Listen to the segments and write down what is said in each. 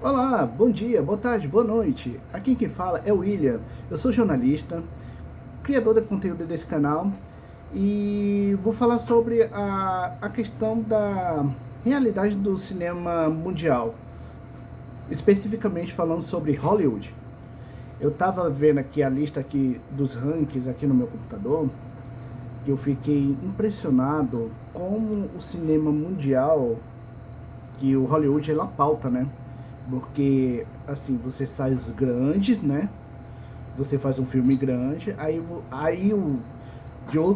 Olá, bom dia, boa tarde, boa noite. Aqui quem fala é o William. Eu sou jornalista, criador de conteúdo desse canal e vou falar sobre a questão da realidade do cinema mundial, especificamente falando sobre Hollywood. Eu estava vendo aqui a lista aqui dos rankings aqui no meu computador, que eu fiquei impressionado como o cinema mundial, que o Hollywood ela pauta, né? Porque, assim, você sai os grandes, né? Você faz um filme grande,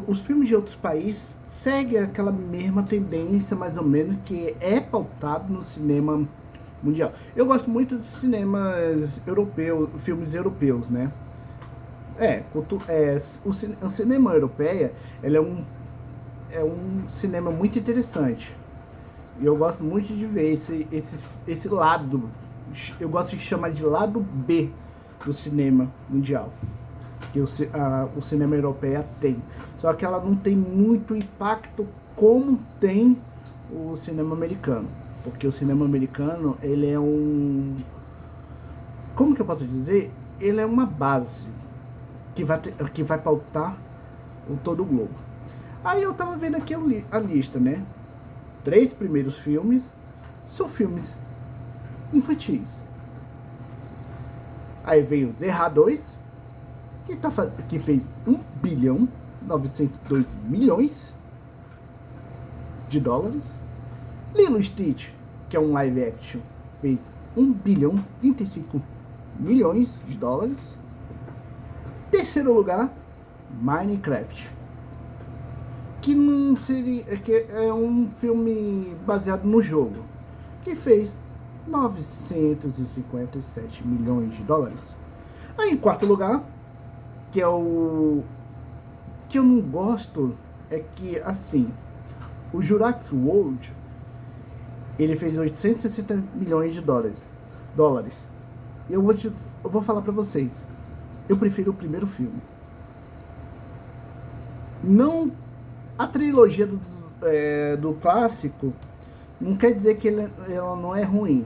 os filmes de outros países seguem aquela mesma tendência, mais ou menos, que é pautado no cinema mundial. Eu gosto muito de cinemas europeus, filmes europeus, né? O cinema europeia, ele é um cinema muito interessante. E eu gosto muito de ver esse lado, eu gosto de chamar de lado B do cinema mundial, que o cinema europeu tem. Só que ela não tem muito impacto como tem o cinema americano. Porque o cinema americano, ele é como que eu posso dizer? Ele é uma base que vai pautar todo o globo. Aí eu tava vendo aqui a lista, né? 3 primeiros filmes são filmes infantis. Aí veio Zerra 2, que fez 1 bilhão 902 milhões de dólares. Lilo Stitch, que é um live action, fez 1 bilhão 35 milhões de dólares. Terceiro lugar, Minecraft, que não seria, que é um filme baseado no jogo, que fez 957 milhões de dólares. Aí em quarto lugar, que é o que eu não gosto, é que assim, o Jurassic World, ele fez 860 milhões de dólares. Eu vou falar pra vocês, eu prefiro o primeiro filme. Não a trilogia do clássico, não quer dizer que ela não é ruim,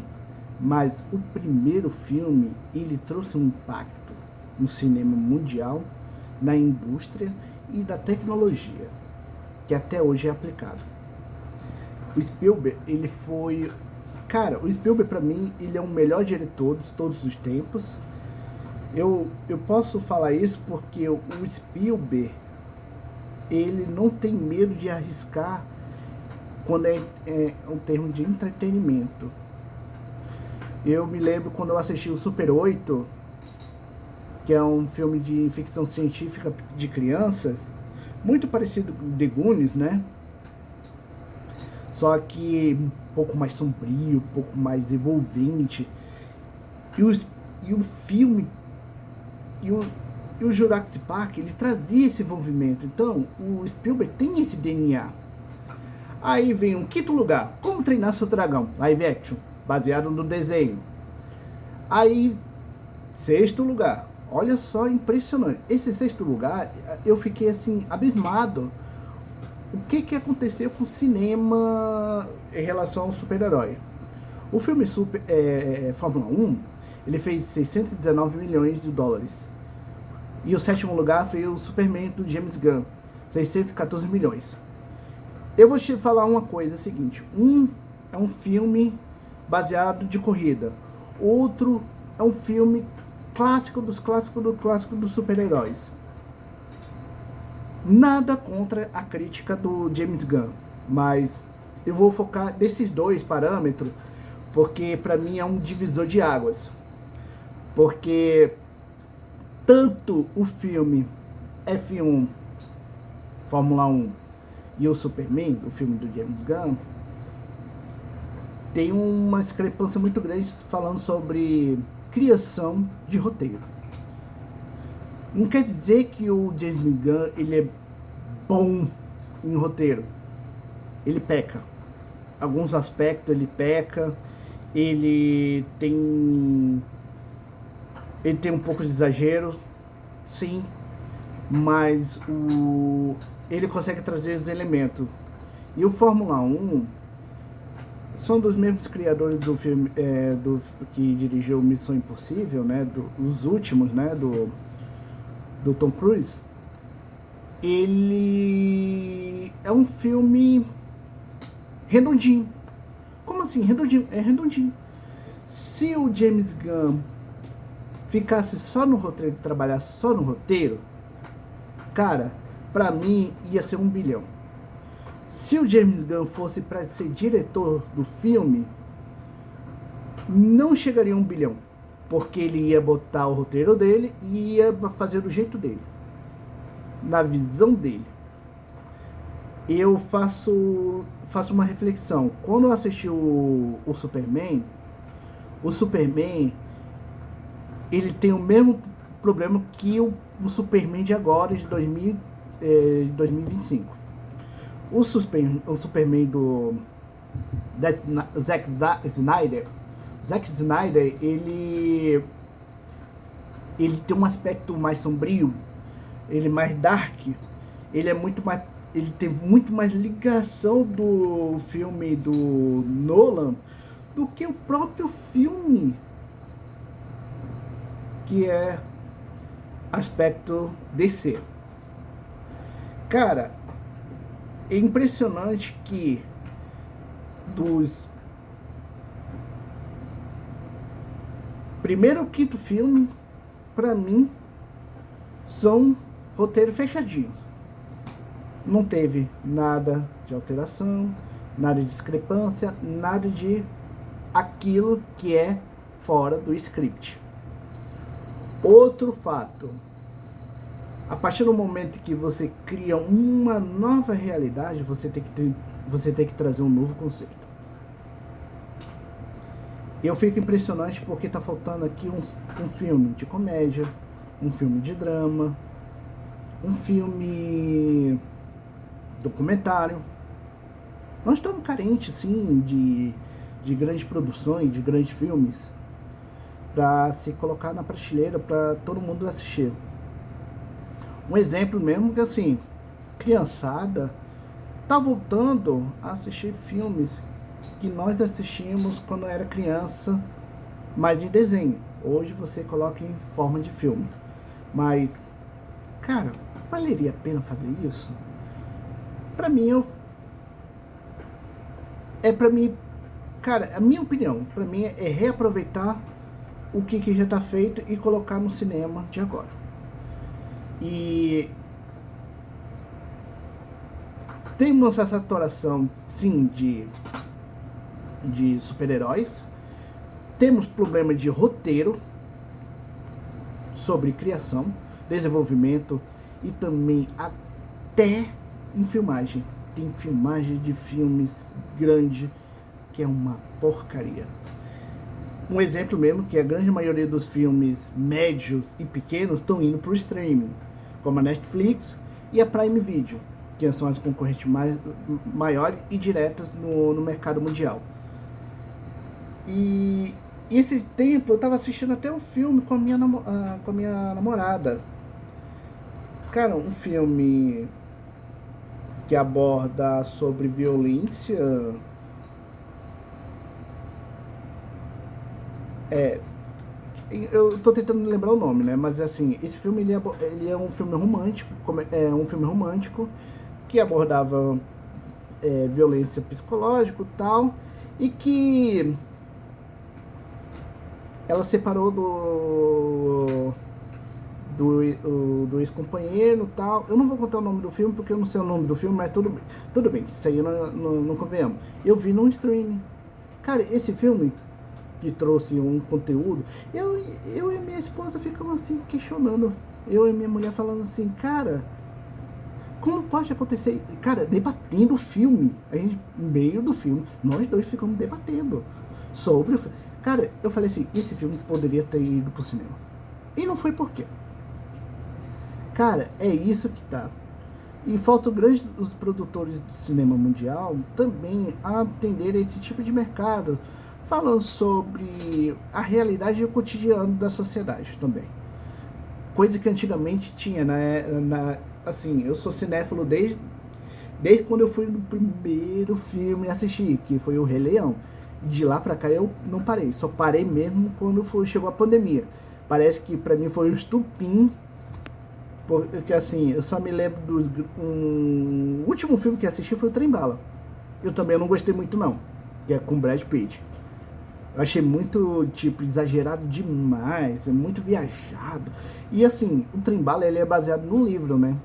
mas o primeiro filme, ele trouxe um impacto no cinema mundial, na indústria e da tecnologia, que até hoje é aplicado. O Spielberg, ele foi... Cara, o Spielberg pra mim, ele é o melhor diretor de todos os tempos. Eu posso falar isso porque o Spielberg, ele não tem medo de arriscar quando é um termo de entretenimento. Eu me lembro quando eu assisti o Super 8, que é um filme de ficção científica de crianças, muito parecido com The Goonies, né? Só que um pouco mais sombrio, um pouco mais envolvente. E o filme, e o Jurassic Park, ele trazia esse envolvimento. Então, o Spielberg tem esse DNA. Aí vem um quinto lugar, Como Treinar Seu Dragão, live action, baseado no desenho. Aí, sexto lugar, olha só, impressionante. Esse sexto lugar, eu fiquei assim, abismado. O que aconteceu com o cinema em relação ao super-herói? O filme Fórmula 1, ele fez 619 milhões de dólares. E o sétimo lugar foi o Superman do James Gunn, 614 milhões. Eu vou te falar uma coisa, é o seguinte, é um filme baseado de corrida, outro é um filme clássico dos super-heróis. Nada contra a crítica do James Gunn, mas eu vou focar nesses dois parâmetros, porque para mim é um divisor de águas. Porque tanto o filme F1, Fórmula 1, e o Superman, o filme do James Gunn, tem uma discrepância muito grande falando sobre criação de roteiro. Não quer dizer que o James Gunn, ele é bom em roteiro. Ele peca. Alguns aspectos ele peca. Ele tem um pouco de exagero, sim, mas ele consegue trazer os elementos. E o Fórmula 1, são dos mesmos criadores do filme, que dirigiu Missão Impossível, né? Os últimos, né? Do Tom Cruise. Ele é um filme redondinho. Como assim? Redondinho. É redondinho. Se o James Gunn ficasse só no roteiro, trabalhasse só no roteiro, cara, pra mim ia ser 1 bilhão. Se o James Gunn fosse para ser diretor do filme, não chegaria a 1 bilhão. Porque ele ia botar o roteiro dele e ia fazer do jeito dele. Na visão dele. Eu faço uma reflexão. Quando eu assisti o Superman, ele tem o mesmo problema que o Superman de agora, de 2025. O Superman do Zack Snyder, ele tem um aspecto mais sombrio, ele é mais dark, ele tem muito mais ligação do filme do Nolan do que o próprio filme, que é aspecto DC. Cara, é impressionante que dos primeiro ao quinto filme, pra mim, são roteiros fechadinhos. Não teve nada de alteração, nada de discrepância, nada de aquilo que é fora do script. Outro fato: a partir do momento que você cria uma nova realidade, você tem que trazer um novo conceito. Eu fico impressionante porque tá faltando aqui um filme de comédia, um filme de drama, um filme documentário. Nós estamos carentes, sim, de grandes produções, de grandes filmes, para se colocar na prateleira para todo mundo assistir. Um exemplo mesmo que, assim, criançada tá voltando a assistir filmes que nós assistimos quando era criança, mas em desenho. Hoje você coloca em forma de filme. Mas, cara, valeria a pena fazer isso? Pra mim, cara, a minha opinião, pra mim é reaproveitar o que já tá feito e colocar no cinema de agora. E tem uma saturação, sim, de super-heróis. Temos problema de roteiro, sobre criação, desenvolvimento e também até em filmagem. Tem filmagem de filmes grande que é uma porcaria. Um exemplo mesmo, que a grande maioria dos filmes médios e pequenos estão indo para o streaming, como a Netflix e a Prime Video, que são as concorrentes maiores e diretas no mercado mundial. E esse tempo eu estava assistindo até um filme com a minha namorada. Cara, um filme que aborda sobre violência. Eu tô tentando lembrar o nome, né? Mas assim, esse filme ele é um filme romântico, que abordava violência psicológica e tal, e que ela separou do ex-companheiro e tal. Eu não vou contar o nome do filme porque eu não sei o nome do filme, mas tudo bem, isso aí não convenhamos. Eu vi no streaming. Cara, esse filme que trouxe um conteúdo, eu e minha esposa ficamos assim questionando, eu e minha mulher falando assim, cara, como pode acontecer? Cara, debatendo o filme, a gente, no meio do filme, nós dois ficamos debatendo sobre o filme. Cara, eu falei assim, esse filme poderia ter ido pro cinema. E não foi por quê? Cara, é isso que tá. E falta os produtores de cinema mundial também a atender esse tipo de mercado, falando sobre a realidade e o cotidiano da sociedade também. Coisa que antigamente tinha, assim, eu sou cinéfilo Desde quando eu fui no primeiro filme assistir, que foi o Rei Leão. De lá pra cá eu não parei, só parei mesmo quando chegou a pandemia. Parece que pra mim foi o estupim, porque assim, eu só me lembro o último filme que assisti foi o Trem Bala. Eu também não gostei muito não, que é com Brad Pitt. Eu achei muito, tipo, exagerado demais, é muito viajado. E assim, o Trem Bala ele é baseado num livro, né?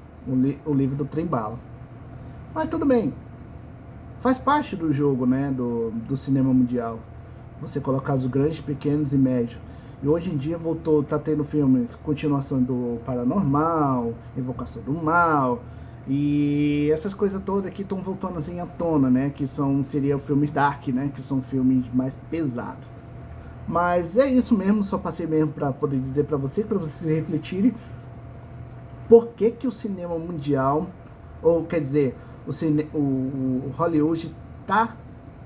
O livro do Trem Bala. Mas tudo bem, faz parte do jogo, né? Do cinema mundial. Você colocar os grandes, pequenos e médios. E hoje em dia voltou, tá tendo filmes, continuação do Paranormal, Invocação do Mal, e essas coisas todas que estão voltando assim à tona, né? Que seria filmes dark, né? Que são filmes mais pesados. Mas é isso mesmo, só passei mesmo para poder dizer para vocês refletirem por que que o cinema mundial, ou quer dizer, o Hollywood tá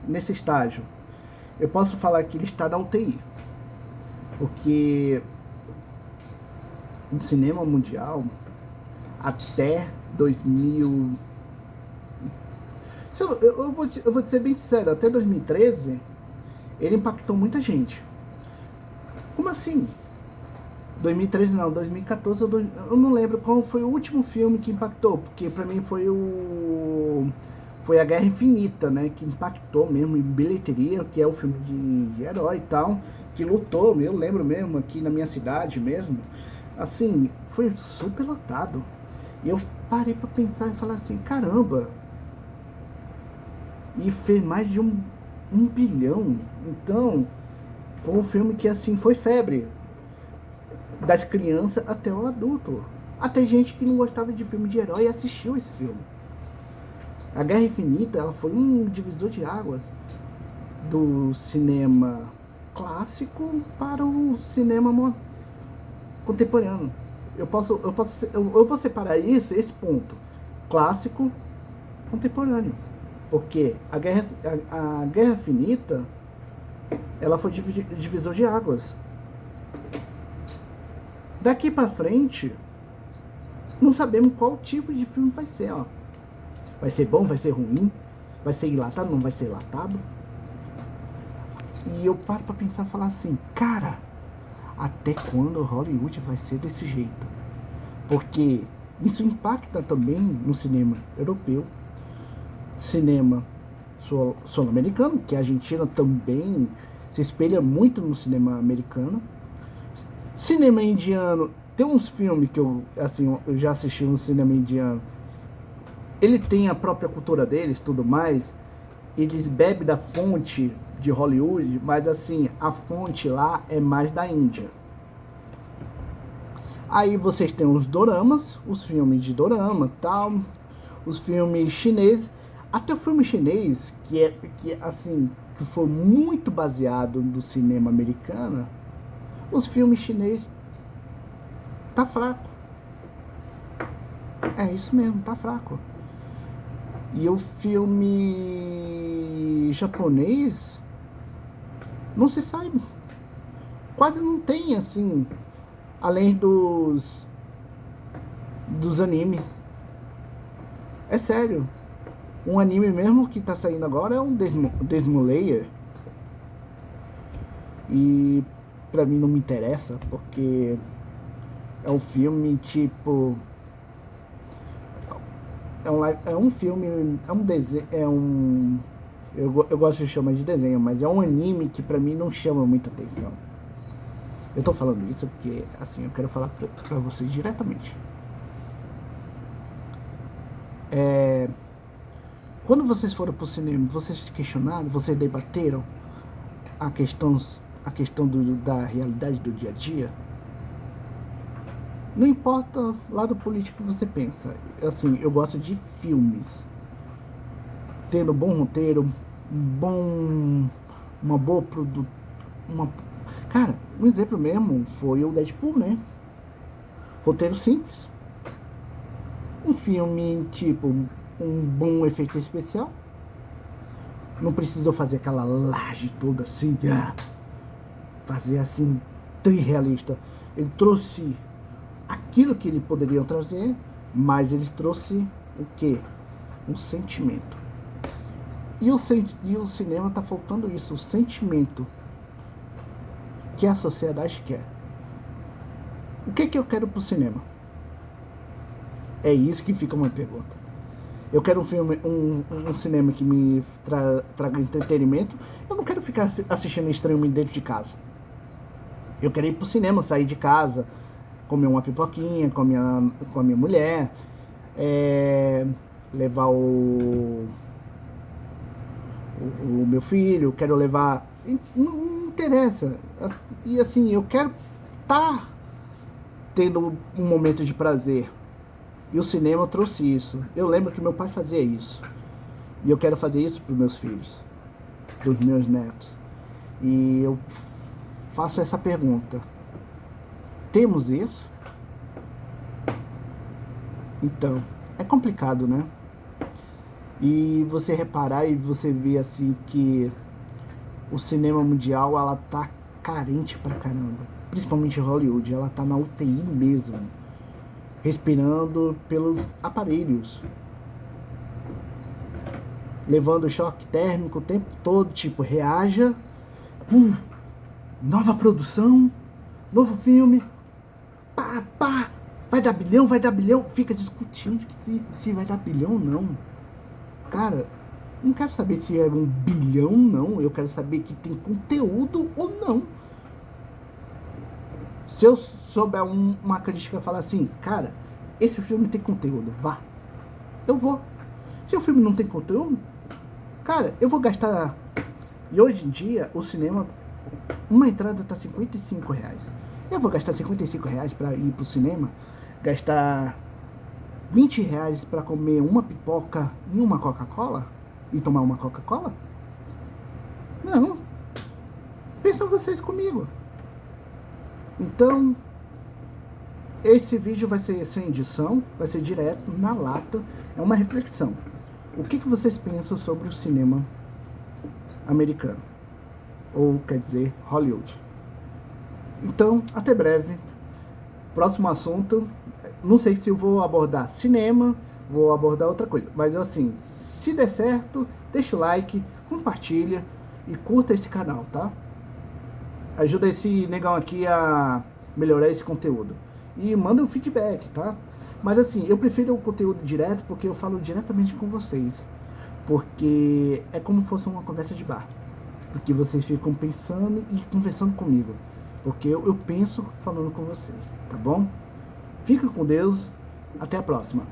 nesse estágio. Eu posso falar que ele está na UTI, porque o cinema mundial até 2000, eu vou ser bem sincero, até 2013 ele impactou muita gente. Como assim? 2013 não, 2014 eu não lembro qual foi o último filme que impactou, porque pra mim foi a Guerra Infinita, né, que impactou mesmo em bilheteria, que é o filme de herói e tal, que lutou, eu lembro mesmo, aqui na minha cidade mesmo, assim, foi super lotado. E eu parei pra pensar e falar assim, caramba, e fez mais de um bilhão, então foi um filme que assim, foi febre, das crianças até o adulto. Até gente que não gostava de filme de herói assistiu esse filme. A Guerra Infinita, ela foi um divisor de águas do cinema clássico para o cinema contemporâneo. Eu vou separar esse ponto, clássico, contemporâneo, porque a Guerra Infinita, ela foi divisor de águas. Daqui pra frente, não sabemos qual tipo de filme vai ser, ó. Vai ser bom, vai ser ruim, vai ser enlatado, não vai ser enlatado. E eu paro pra pensar e falar assim, cara, até quando Hollywood vai ser desse jeito? Porque isso impacta também no cinema europeu, cinema sul-americano, que a Argentina também se espelha muito no cinema americano. Cinema indiano, tem uns filmes que eu já assisti no cinema indiano. Ele tem a própria cultura deles, tudo mais. Eles bebem da fonte de Hollywood, mas assim, a fonte lá é mais da Índia. Aí vocês têm os doramas, os filmes de dorama, tal, os filmes chineses, até o filme chinês, que foi muito baseado no cinema americano. Os filmes chineses tá fraco. É isso mesmo, tá fraco. E o filme japonês não se sabe. Quase não tem assim, além dos animes. É sério. Um anime mesmo que tá saindo agora é um Demon Slayer. E pra mim não me interessa, porque é um filme tipo, é um filme, é um desenho, eu gosto de chamar de desenho, mas é um anime que pra mim não chama muita atenção. Eu tô falando isso porque assim, eu quero falar pra vocês diretamente. Quando vocês foram pro cinema, vocês questionaram, vocês debateram a questão da realidade do dia a dia? Não importa o lado político que você pensa. Assim, eu gosto de filmes tendo bom roteiro, uma boa produção. Cara, um exemplo mesmo foi o Deadpool, né? Roteiro simples. Um filme tipo um bom efeito especial. Não precisou fazer aquela laje toda assim, fazer assim, trirealista. Ele trouxe aquilo que ele poderia trazer, mas ele trouxe o quê? um sentimento. E o cinema está faltando isso, o sentimento que a sociedade quer. O que eu quero pro cinema? É isso que fica uma pergunta. Eu quero um filme, um cinema que me traga entretenimento. Eu não quero ficar assistindo streaming dentro de casa. Eu quero ir pro cinema, sair de casa, comer uma pipoquinha com a minha mulher, levar o meu filho, quero levar... Não interessa. E assim, eu quero estar tendo um momento de prazer. E o cinema trouxe isso. Eu lembro que meu pai fazia isso. E eu quero fazer isso para os meus filhos, para os meus netos. E eu faço essa pergunta. Temos isso? Então, é complicado, né? E você reparar e você ver assim que o cinema mundial, ela tá carente pra caramba. Principalmente Hollywood, ela tá na UTI mesmo. Respirando pelos aparelhos. Levando choque térmico o tempo todo, tipo, reaja. Nova produção, novo filme. Pá, vai dar bilhão. Fica discutindo se vai dar bilhão ou não. Cara, não quero saber se é 1 bilhão ou não. Eu quero saber que tem conteúdo ou não. Se eu souber uma crítica falar assim, cara, esse filme tem conteúdo, vá. Eu vou. Se o filme não tem conteúdo, cara, eu vou gastar... E hoje em dia, o cinema, uma entrada tá R$55. Eu vou gastar R$55 para ir pro cinema, gastar R$20 para comer uma pipoca e uma Coca-Cola? E tomar uma Coca-Cola? Não. Pensam vocês comigo. Então, esse vídeo vai ser sem edição, vai ser direto, na lata. É uma reflexão. O que vocês pensam sobre o cinema americano? Ou, quer dizer, Hollywood. Então, até breve. Próximo assunto. Não sei se eu vou abordar cinema, vou abordar outra coisa. Mas assim, se der certo, deixa o like, compartilha e curta esse canal, tá? Ajuda esse negão aqui a melhorar esse conteúdo. E manda um feedback, tá? Mas assim, eu prefiro o conteúdo direto porque eu falo diretamente com vocês. Porque é como se fosse uma conversa de bar. Porque vocês ficam pensando e conversando comigo. Porque eu penso falando com vocês, tá bom? Fica com Deus. Até a próxima.